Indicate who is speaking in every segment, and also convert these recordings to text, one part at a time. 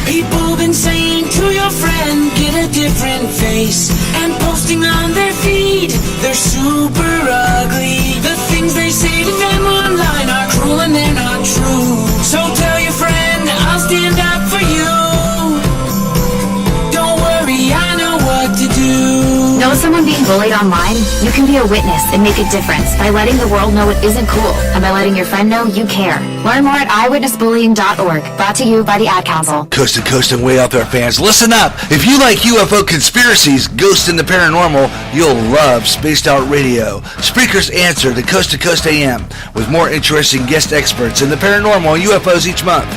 Speaker 1: People been saying to your friend, get a different face, and posting on their feed, they're super ugly. The things they say to them online are cruel and they're not true. So tell your friend, I'll stand up for you. Don't worry, I know what to do.
Speaker 2: Know someone being bullied online? You can be a witness and make a difference by letting the world know it isn't cool, and by letting your friend know you care. Learn more at eyewitnessbullying.org. Brought to you by the Ad Council.
Speaker 3: Coast to Coast and Way Out There fans, listen up. If you like UFO conspiracies, ghosts, and the paranormal, you'll love Spaced Out Radio. Spreaker's answer to Coast AM, with more interesting guest experts in the paranormal and UFOs each month.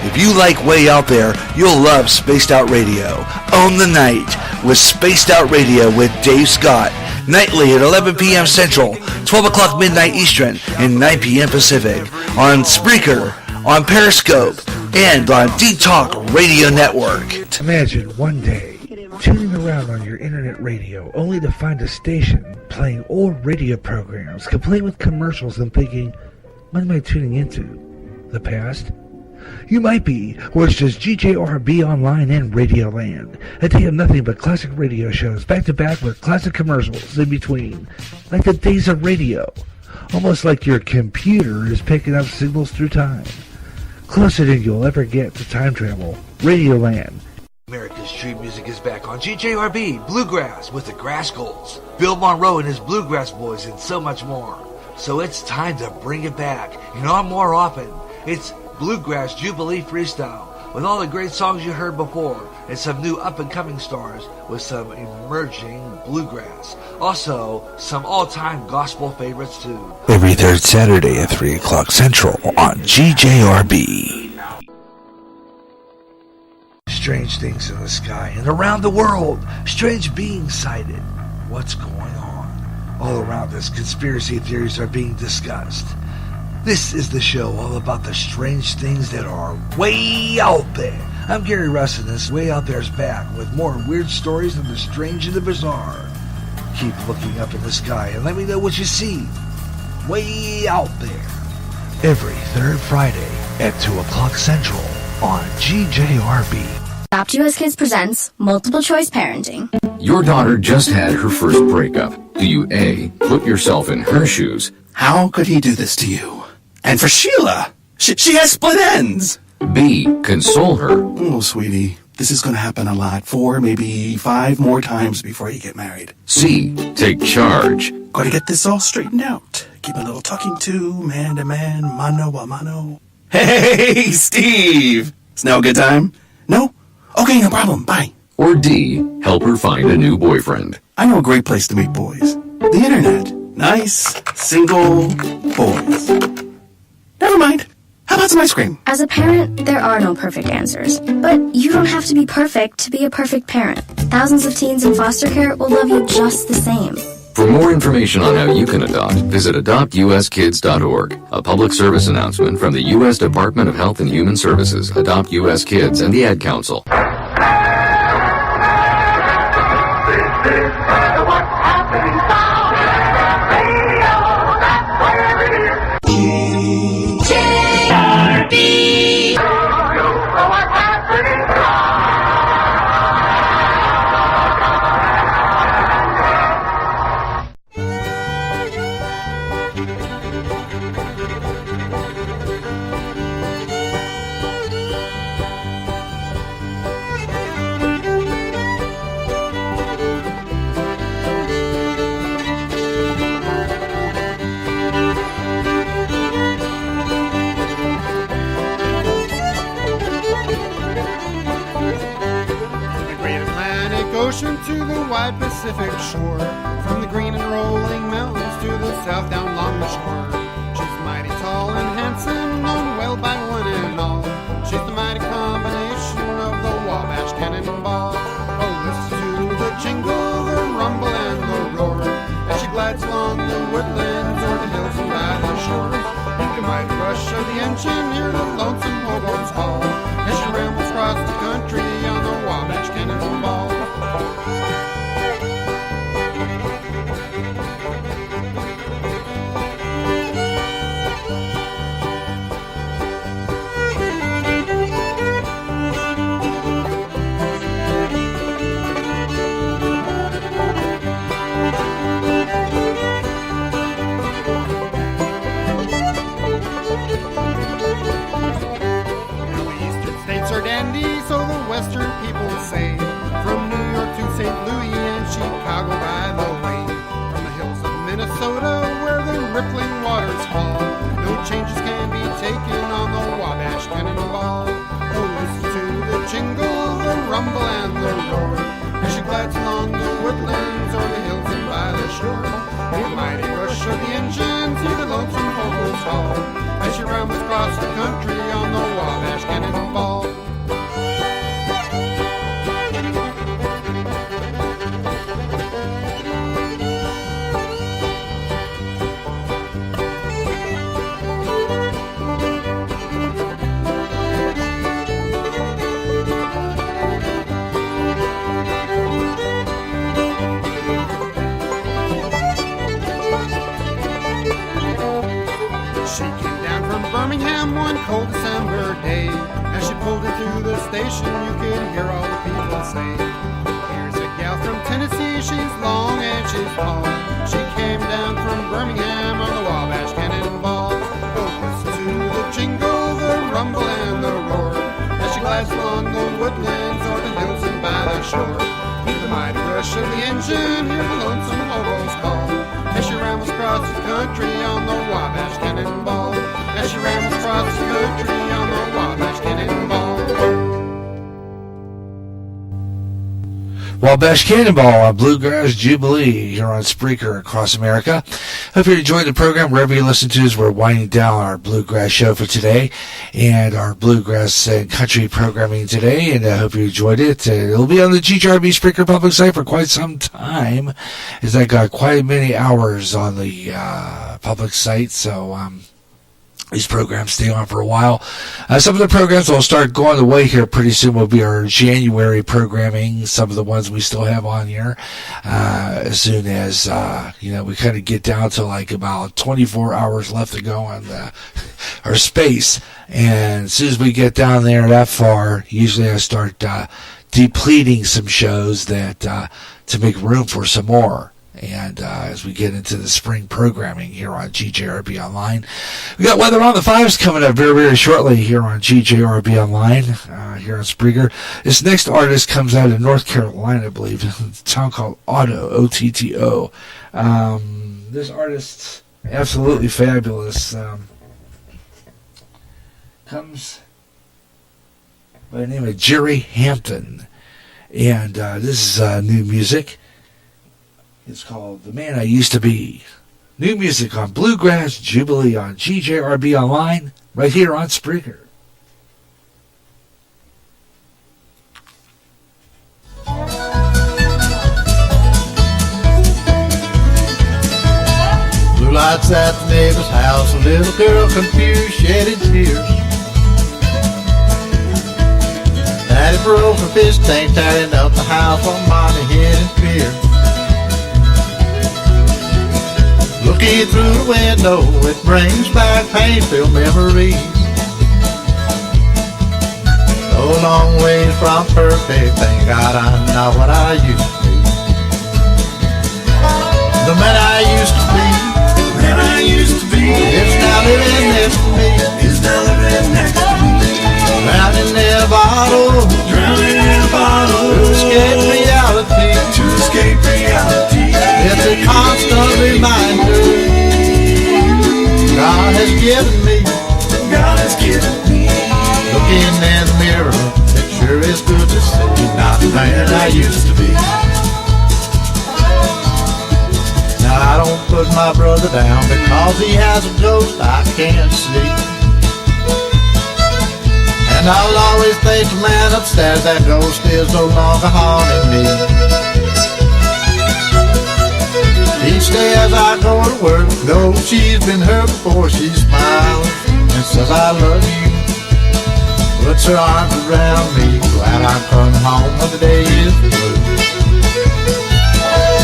Speaker 3: If you like Way Out There, you'll love Spaced Out Radio. Own the night with Spaced Out Radio with Dave Scott. Nightly at 11 p.m. Central, 12 o'clock midnight Eastern, and 9 p.m. Pacific. On Spreaker, on Periscope, and on D-Talk Radio Network.
Speaker 4: Imagine one day tuning around on your internet radio only to find a station playing old radio programs complete with commercials and thinking, what am I tuning into? The past? You might be, or it's just GJRB Online and Radioland. A day of nothing but classic radio shows back to back with classic commercials in between. Like the days of radio. Almost like your computer is picking up signals through time. Closer than you'll ever get to time travel. Radioland.
Speaker 3: America's Street Music is back on GJRB Bluegrass with the Grass Goals. Bill Monroe and his Bluegrass Boys and so much more. So it's time to bring it back. And on more often. It's Bluegrass Jubilee Freestyle, with all the great songs you heard before, and some new up-and-coming stars with some emerging bluegrass. Also, some all-time gospel favorites, too.
Speaker 5: Every third Saturday at 3 o'clock Central on GJRB.
Speaker 3: Strange things in the sky and around the world. Strange beings sighted. What's going on? All around us, conspiracy theories are being discussed. This is the show all about the strange things that are way out there. I'm Gary Russ, and this Way Out There's back with more weird stories of the strange and the bizarre. Keep looking up in the sky and let me know what you see. Way out there. Every third Friday at 2 o'clock Central on GJRB.
Speaker 2: Adopt US Kids presents Multiple Choice Parenting.
Speaker 6: Your daughter just had her first breakup. Do you A, put yourself in her shoes?
Speaker 7: How could he do this to you? And for Sheila, she has split ends.
Speaker 6: B, console her.
Speaker 7: Oh, sweetie, this is going to happen a lot. 4, maybe 5 more times before you get married.
Speaker 6: C, take charge.
Speaker 7: Got to get this all straightened out. Keep a little talking to, man to man, mano a mano. Hey, Steve! Is now a good time? No? Okay, no problem. Bye.
Speaker 6: Or D, help her find a new boyfriend.
Speaker 7: I know a great place to meet boys. The internet. Nice, single boys. Never mind. How about some ice cream?
Speaker 2: As a parent, there are no perfect answers. But you don't have to be perfect to be a perfect parent. Thousands of teens in foster care will love you just the same.
Speaker 6: For more information on how you can adopt, visit adoptuskids.org. A public service announcement from the U.S. Department of Health and Human Services, Adopt U.S. Kids, and the Ad Council.
Speaker 8: To the wide Pacific shore, from the green and rolling mountains to the south down along the shore. She's mighty tall and handsome, known well by one and all. She's the mighty combination of the Wabash Cannonball. Oh, listen to the jingle, the rumble, and the roar as she glides along the woodlands or the hills and by the shore. You can mighty rush of the engine, hear the lonesome hobo's call as she rambles across the country on the Wabash Cannonball. candy, so the western people say. From New York to St. Louis and Chicago by the way. From the hills of Minnesota where the rippling waters fall, no changes can be taken on the Wabash Cannonball. Oh, listen to the jingle, the rumble and the roar, as she glides along the woodlands or the hills and by the shore. The mighty rush of the engines, hear the lonesome hobo's call, as she rambles across the country on the Wabash Cannonball. Birmingham one cold December day, as she pulled into the station, you could hear all the people say, here's a gal from Tennessee, she's long and she's tall. She came down from Birmingham on the Wabash Cannonball. Oh, listen to the jingle, the rumble and the roar, as she glides along the woodlands or the hills and by the shore. Hear the mighty rush of the engine, hear the lonesome hobo's call, as she rambles across the country on the Wabash Cannonball. As she rambles across the country on the Wabash Cannonball.
Speaker 3: Wabash Cannonball on Bluegrass Jubilee here on Spreaker across America. Hope you enjoyed the program wherever you listen to us. We're winding down our Bluegrass show for today and our Bluegrass and Country programming today, and I hope you enjoyed it. It'll be on the GJRB Spreaker public site for quite some time, as I got quite many hours on the public site, so these programs stay on for a while. Some of the programs will start going away here pretty soon will be our January programming. Some of the ones we still have on here. As soon as, we kind of get down to like about 24 hours left to go on our space. And as soon as we get down there that far, usually I start depleting some shows that to make room for some more. And as we get into the spring programming here on GJRB Online, we got Weather on the Fives coming up very, very shortly here on GJRB Online, here on Spreaker. This next artist comes out of North Carolina, I believe. It's a town called Otto, O-T-T-O. This artist, absolutely fabulous, comes by the name of Jerry Hampton. And this is new music. It's called The Man I Used to Be. New music on Bluegrass Jubilee on GJRB Online, right here on Spreaker.
Speaker 9: Blue lights at the neighbor's house, a little girl confused, shedding tears. Daddy broke a fish tank, tearing up the house while mommy hid in fear. Looking through the window, it brings back pain-filled memories. So long ways from perfect, thank God I'm not what I used to be. The man I used to be, the man I used to be, is now living next to me, is now living next to me. Drowning in a bottle, drowning in a bottle, to escape reality, to escape reality. It's a constant reminder God has given me. God has given me. Looking in the mirror, it sure is good to see, not the man I used to be. Now I don't put my brother down because he has a ghost I can't see. And I'll always thank the man upstairs, that ghost is no longer haunting me. Each day as I go to work, though she's been hurt before, she smiles and says I love you. Puts her arms around me, glad I'm coming home when the day is through.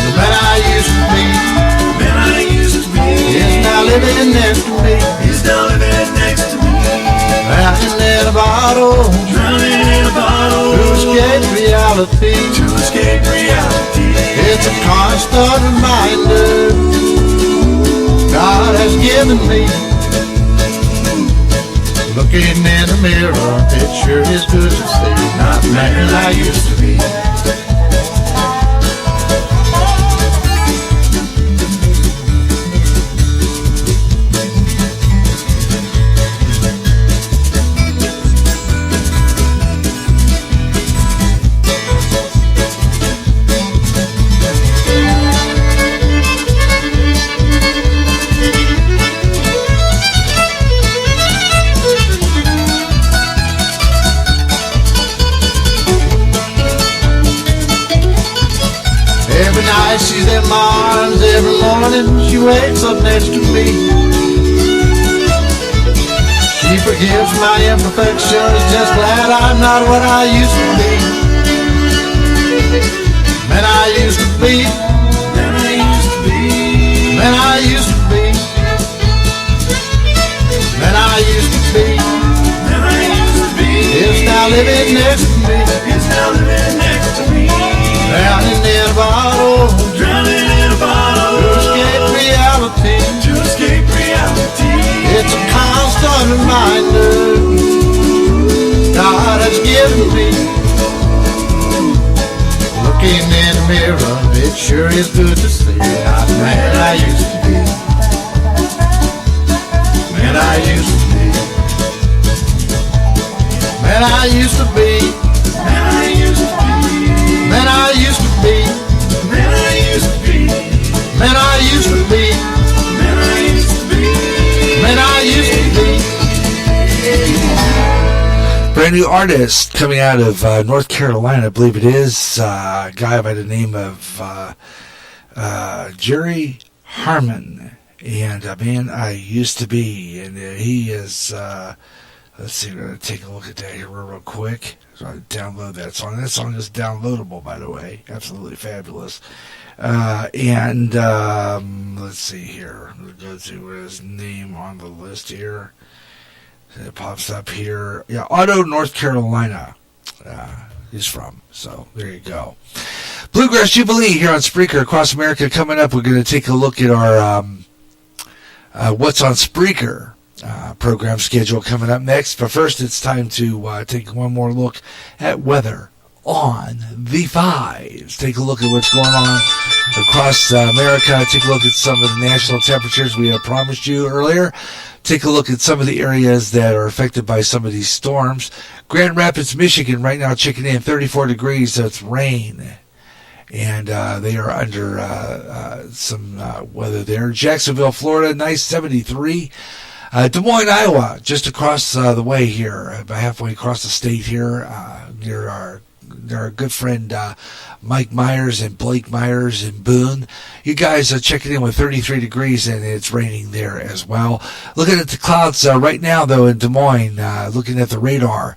Speaker 9: The man I used to be, the man I used to be, is now living next to me, he's now living next to me. Drowning in a bottle, drowning in a bottle, to escape reality, to escape reality. It's a constant reminder God has given me. Looking in the mirror, it sure is good to see. Not the man I used to be. Every night she's in my arms, every morning she wakes up next to me. She forgives my imperfections, just glad I'm not what I used to be. Man, I used to be. Man, I used to be. Man, I used to be. Man, I used to be. Man, I used to be. Is now living next to me. Is now living next to me. Drowning in a bottle, drowning in a bottle, to escape reality, to escape reality. It's a constant reminder God has given me. Looking in the mirror, it sure is good to see. Not the man I used to be. Man, I used to be. Man, I used to be. Man, I used to be. Man, I used to be. Man, I used to be. Man, I used to be. Man, I used to be. Man, I used to be.
Speaker 3: Brand new artist coming out of North Carolina, I believe it is. A guy by the name of Jerry Harmon. And Man, I Used to Be. And he is, let's see, we're going to take a look at that here real quick. So I download that song. That song is downloadable, by the way. Absolutely fabulous. Let's see here. We'll go to his name on the list here. It pops up here. Yeah, Otto, North Carolina. He's from. So there you go. Bluegrass Jubilee here on Spreaker across America. Coming up, we're going to take a look at our What's on Spreaker program schedule coming up next. But first, it's time to take one more look at weather on the fives. Take a look at what's going on across America. Take a look at some of the national temperatures we had promised you earlier. Take a look at some of the areas that are affected by some of these storms. Grand Rapids, Michigan, right now checking in 34 degrees, so it's rain. And they are under some weather there. Jacksonville, Florida, nice 73. Des Moines, Iowa, just across the way here, about halfway across the state here, near our good friend Mike Myers and Blake Myers in Boone. You guys are checking in with 33 degrees, and it's raining there as well. Looking at the clouds right now, though, in Des Moines, looking at the radar,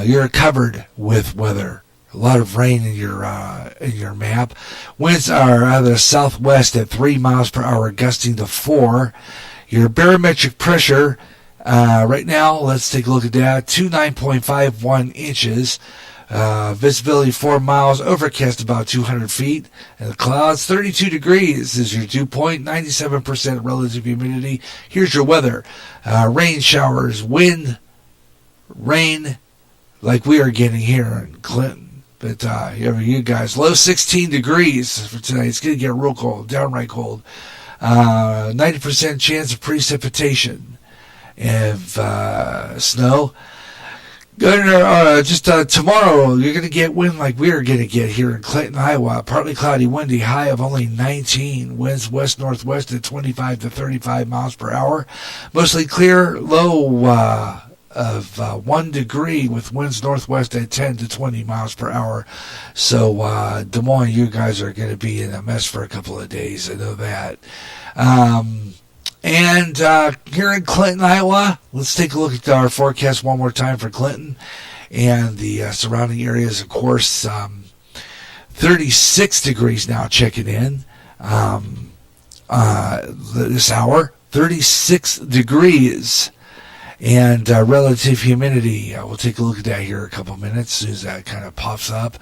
Speaker 3: you're covered with weather. A lot of rain in your map. Winds are out of the southwest at 3 miles per hour, gusting to 4. Your barometric pressure right now, let's take a look at that, 29.51 inches. Visibility 4 miles, overcast about 200 feet. And the clouds, 32 degrees is your dew point, 97% relative humidity. Here's your weather. Rain showers, wind, rain, like we are getting here in Clinton. But you guys, low 16 degrees for tonight. It's going to get real cold, downright cold. 90% chance of precipitation and snow. Tomorrow, you're going to get wind like we're going to get here in Clinton, Iowa. Partly cloudy, windy, high of only 19. Winds west-northwest at 25 to 35 miles per hour. Mostly clear, low of 1 degree with winds northwest at 10 to 20 miles per hour. So Des Moines, you guys are going to be in a mess for a couple of days. I know that. And here in Clinton, Iowa, let's take a look at our forecast one more time for Clinton and the surrounding areas. Of course, 36 degrees now checking in this hour. 36 degrees. And relative humidity, we'll take a look at that here in a couple minutes as soon as that kind of pops up.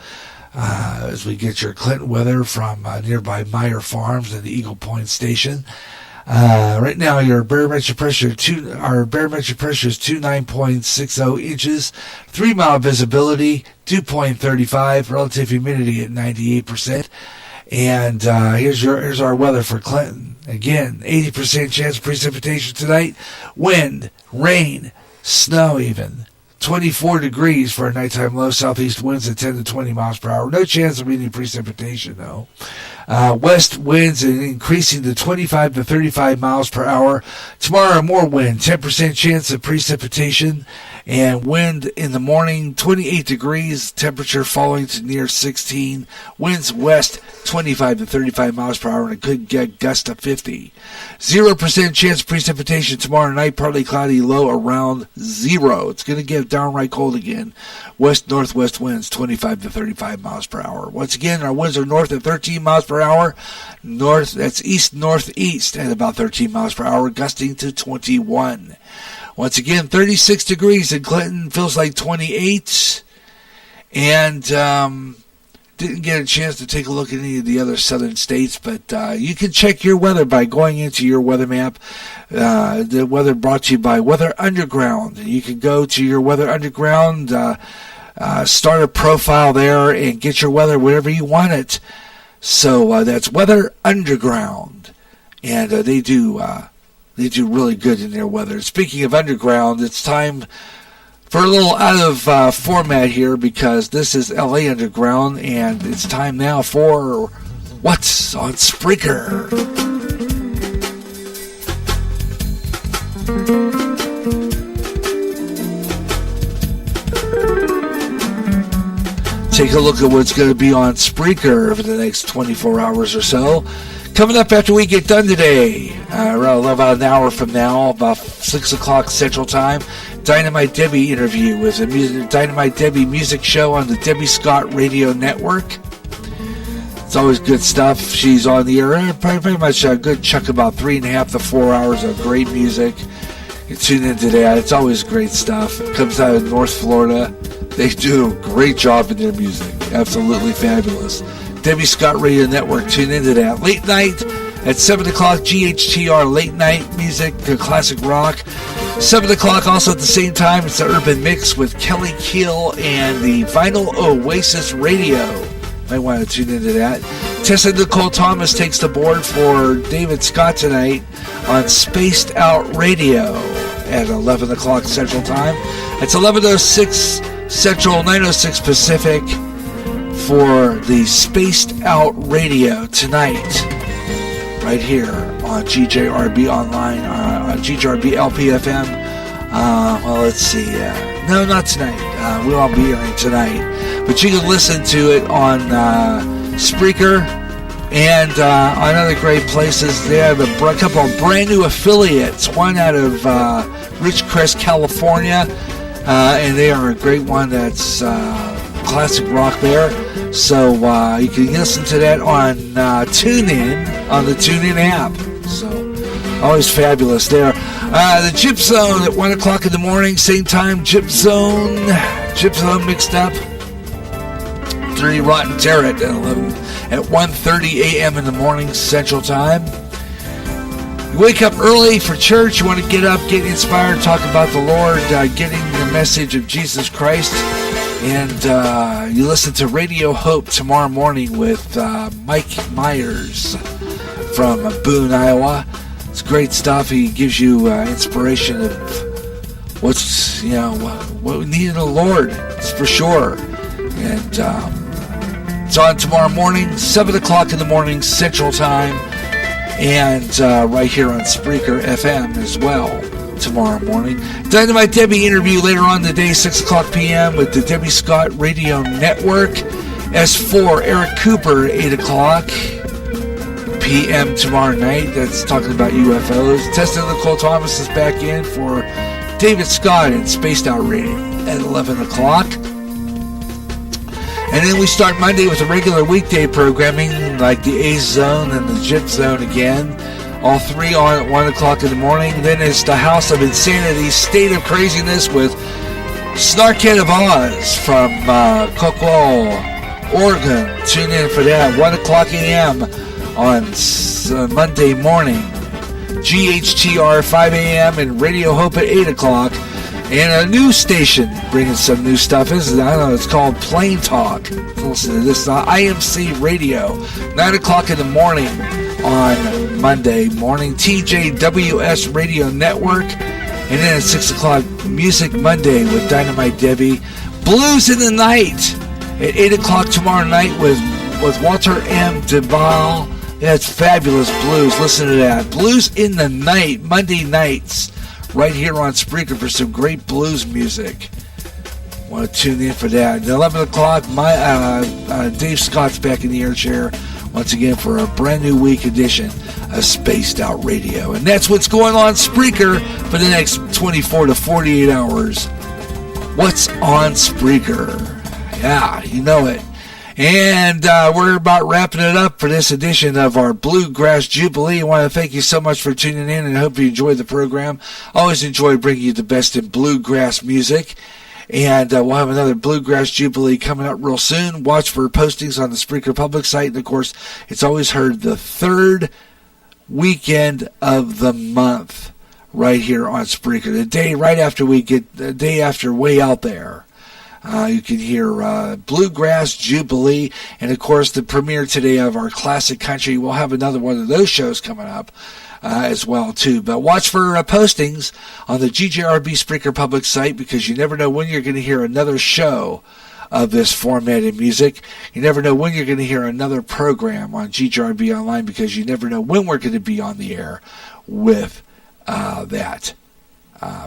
Speaker 3: As we get your Clinton weather from nearby Meyer Farms and the Eagle Point Station. Right now, our barometric pressure is 29.60 inches, 3-mile visibility, 2.35, relative humidity at 98%. And here's our weather for Clinton. Again, 80% chance of precipitation tonight. Wind, rain, snow even. 24 degrees for a nighttime low. Southeast winds at 10 to 20 miles per hour. No chance of any precipitation, though. West winds increasing to 25 to 35 miles per hour. Tomorrow, more wind. 10% chance of precipitation. And wind in the morning, 28 degrees. Temperature falling to near 16. Winds west, 25 to 35 miles per hour. And it could get gust to 50. 0% chance of precipitation tomorrow night. Partly cloudy, low around 0. It's going to get downright cold again. West-northwest winds, 25 to 35 miles per hour. Once again, our winds are north at 13 miles per hour. North, that's east-northeast at about 13 miles per hour, gusting to 21. Once again, 36 degrees in Clinton, feels like 28. And didn't get a chance to take a look at any of the other southern states, but you can check your weather by going into your weather map. The weather brought to you by Weather Underground. You can go to your Weather Underground, start a profile there, and get your weather wherever you want it. So that's Weather Underground, and they do really good in their weather. Speaking of underground, it's time for a little out of format here, because this is LA Underground, and it's time now for What's on Spreaker. Take a look at what's going to be on Spreaker over the next 24 hours or so. Coming up after we get done today, around about an hour from now, about 6 o'clock Central Time, Dynamite Debbie interview with a Dynamite Debbie music show on the Debbie Scott Radio Network. It's always good stuff. She's on the air pretty much a good chunk, about 3.5 to 4 hours of great music. You tune into that. It's always great stuff. It comes out of North Florida. They do a great job in their music. Absolutely fabulous. Debbie Scott Radio Network, tune into that. Late night at 7 o'clock, GHTR Late Night Music, Classic Rock. 7 o'clock also at the same time, it's the Urban Mix with Kelly Keel and the Vinyl Oasis Radio. Might want to tune into that. Tessa Nicole Thomas takes the board for David Scott tonight on Spaced Out Radio at 11 o'clock Central Time. It's 11:06 Central, 9:06 Pacific for the Spaced Out Radio tonight, right here on GJRB Online, on GJRB LPFM. Well, let's see. No, not tonight. We won't be airing tonight. But you can listen to it on Spreaker and on other great places. They have a couple of brand new affiliates, one out of Ridgecrest, California, and they are a great one that's classic rock there. So you can listen to that on TuneIn, on the TuneIn app. So always fabulous there. The Chip Zone at 1 o'clock in the morning, same time, Chip Zone mixed up. 3 Rotten Terror at 1:30 a.m. in the morning Central Time. You wake up early for church. You want to get up, get inspired, talk about the Lord, getting the message of Jesus Christ. And you listen to Radio Hope tomorrow morning with Mike Myers from Boone, Iowa. It's great stuff. He gives you inspiration of what we need in the Lord. It's for sure. And it's on tomorrow morning, 7 o'clock in the morning Central Time, and right here on Spreaker FM as well tomorrow morning. Dynamite Debbie interview later on today, 6 o'clock p.m. with the Debbie Scott Radio Network. S4 Eric Cooper, 8 o'clock p.m. tomorrow night. That's talking about UFOs. Tessa Nicole Thomas is back in for David Scott and Spaced Out Radio at 11 o'clock. And then we start Monday with the regular weekday programming, like the A Zone and the Jip Zone again. All 3 on at 1 o'clock in the morning. Then it's the House of Insanity, State of Craziness with Snarkhead of Oz from Coquille, Oregon. Tune in for that. 1 o'clock a.m. on Monday morning. GHTR 5 a.m. and Radio Hope at 8 o'clock. And a new station bringing some new stuff. I don't know, it's called Plain Talk. Listen to this, IMC Radio, 9 o'clock in the morning on Monday morning. TJWS Radio Network. And then at 6 o'clock, Music Monday with Dynamite Debbie. Blues in the Night at 8 o'clock tomorrow night with Walter M. Duval. That's fabulous blues. Listen to that. Blues in the Night, Monday nights, right here on Spreaker for some great blues music. Want to tune in for that. At 11 o'clock, Dave Scott's back in the air chair once again for a brand new week edition of Spaced Out Radio. And that's what's going on Spreaker for the next 24 to 48 hours. What's on Spreaker? Yeah, you know it. And we're about wrapping it up for this edition of our Bluegrass Jubilee. I want to thank you so much for tuning in, and I hope you enjoyed the program. Always enjoy bringing you the best in bluegrass music. And we'll have another Bluegrass Jubilee coming up real soon. Watch for postings on the Spreaker Public site. And, of course, it's always heard the third weekend of the month right here on Spreaker. The day right after we get, the day after Way Out There. You can hear Bluegrass Jubilee, and of course the premiere today of our Classic Country. We'll have another one of those shows coming up as well too. But watch for postings on the GJRB Spreaker Public site, because you never know when you're going to hear another show of this formatted music. You never know when you're going to hear another program on GJRB Online, because you never know when we're going to be on the air with that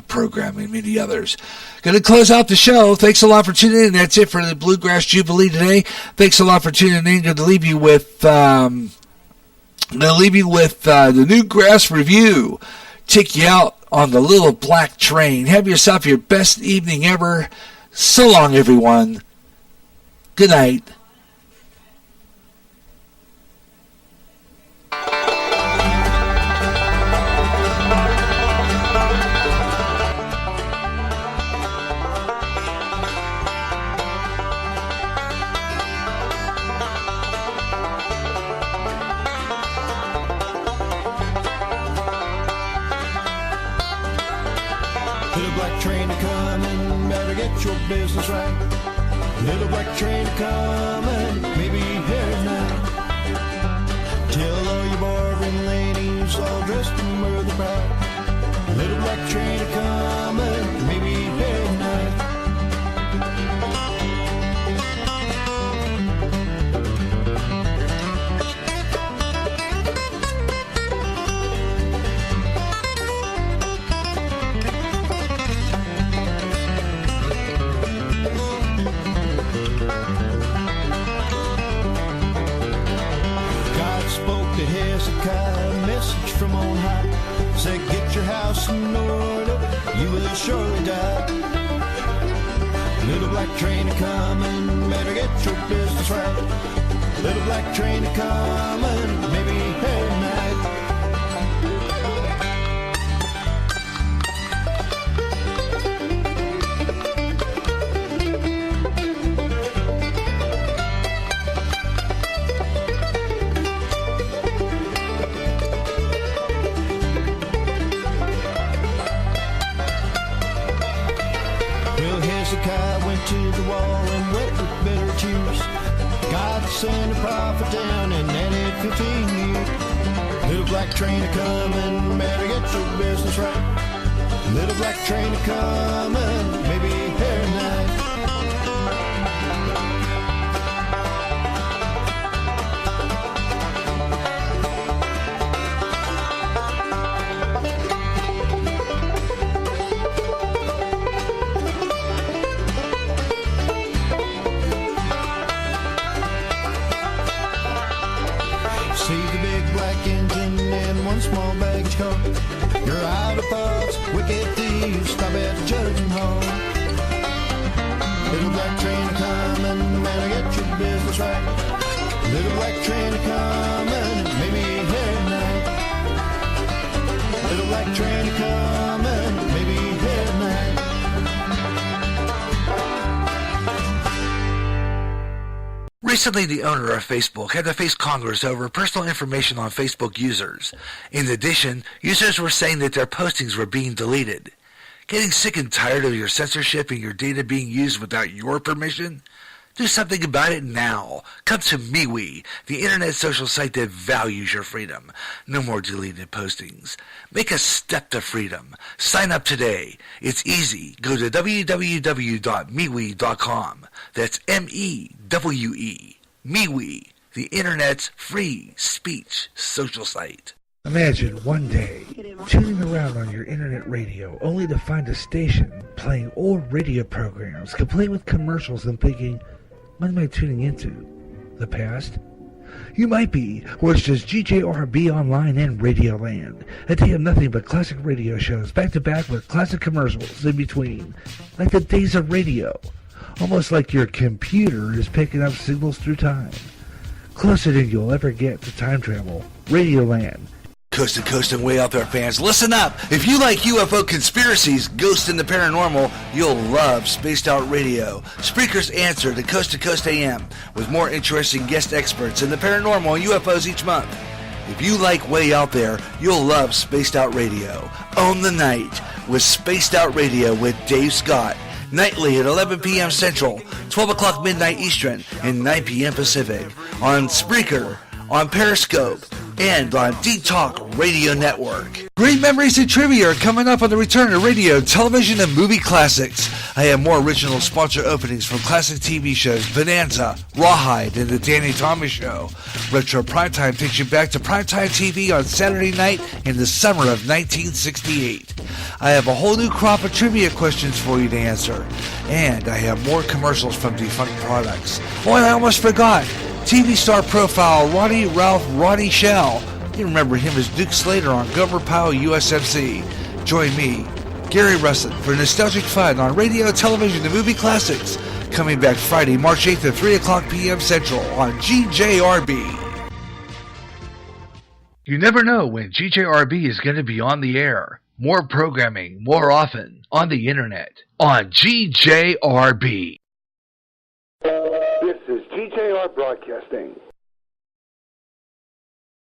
Speaker 3: program and many others. Going to close out the show. Thanks a lot for tuning in. That's it for the Bluegrass Jubilee today. Thanks a lot for tuning in. Going to leave you with the Newgrass Review. Take you out on the little black train. Have yourself your best evening ever. So long, everyone. Good night.
Speaker 9: Business right. Little black train coming, maybe here tonight. Tell all your boring ladies all dressed in worthy pride. Little black train coming, maybe here tonight. A message from on high said, get your house in order, you will surely die. Little black train a-comin', better get your business right. Little black train a-comin', maybe here tonight. To the wall and wet with bitter tears. God sent a prophet down and added 15 years. Little black train a-comin', better get your business right. Little black train a-comin', maybe here tonight. Small baggage car. You're out of thoughts, wicked thieves, stop at the judging hall. Little black train a-comin', better get your business right. Little black train a-comin', maybe here tonight. Little black train a-comin', maybe here tonight.
Speaker 3: Recently, the owner of Facebook had to face Congress over personal information on Facebook users. In addition, users were saying that their postings were being deleted. Getting sick and tired of your censorship and your data being used without your permission? Do something about it now. Come to MeWe, the internet social site that values your freedom. No more deleted postings. Make a step to freedom. Sign up today. It's easy. Go to www.MeWe.com. That's M-E-W-E. MeWe, the internet's free speech social site.
Speaker 4: Imagine one day tuning around on your internet radio only to find a station playing old radio programs complete with commercials and thinking, what am I tuning into? The past? You might be, or it's just GJRB Online and Radioland. A day of nothing but classic radio shows back to back with classic commercials in between. Like the days of radio. Almost like your computer is picking up signals through time. Closer than you'll ever get to time travel. Radioland.
Speaker 3: Coast to coast and way out there, fans, listen up. If you like UFO conspiracies, ghosts and the paranormal, you'll love Spaced Out Radio. Spreaker's answer to Coast AM, with more interesting guest experts in the paranormal and UFOs each month. If you like Way Out There, you'll love Spaced Out Radio. Own the night with Spaced Out Radio with Dave Scott. Nightly at 11 p.m. Central, 12 o'clock midnight Eastern, and 9 p.m. Pacific. On Spreaker, on Periscope, and on D-Talk Radio Network. Great memories and trivia are coming up on the return of radio, television, and movie classics. I have more original sponsor openings from classic TV shows Bonanza, Rawhide, and The Danny Thomas Show. Retro Primetime takes you back to primetime TV on Saturday night in the summer of 1968. I have a whole new crop of trivia questions for you to answer. And I have more commercials from defunct products. Oh, and I almost forgot. TV star profile Roddy Shell. You remember him as Duke Slater on Gomer Pyle USMC. Join me, Gary Russin, for nostalgic fun on radio, television, and movie classics. Coming back Friday, March 8th at 3 o'clock p.m. Central on GJRB. You never know when GJRB is going to be on the air. More programming, more often, on the internet, on GJRB.
Speaker 10: This is GJR Broadcasting.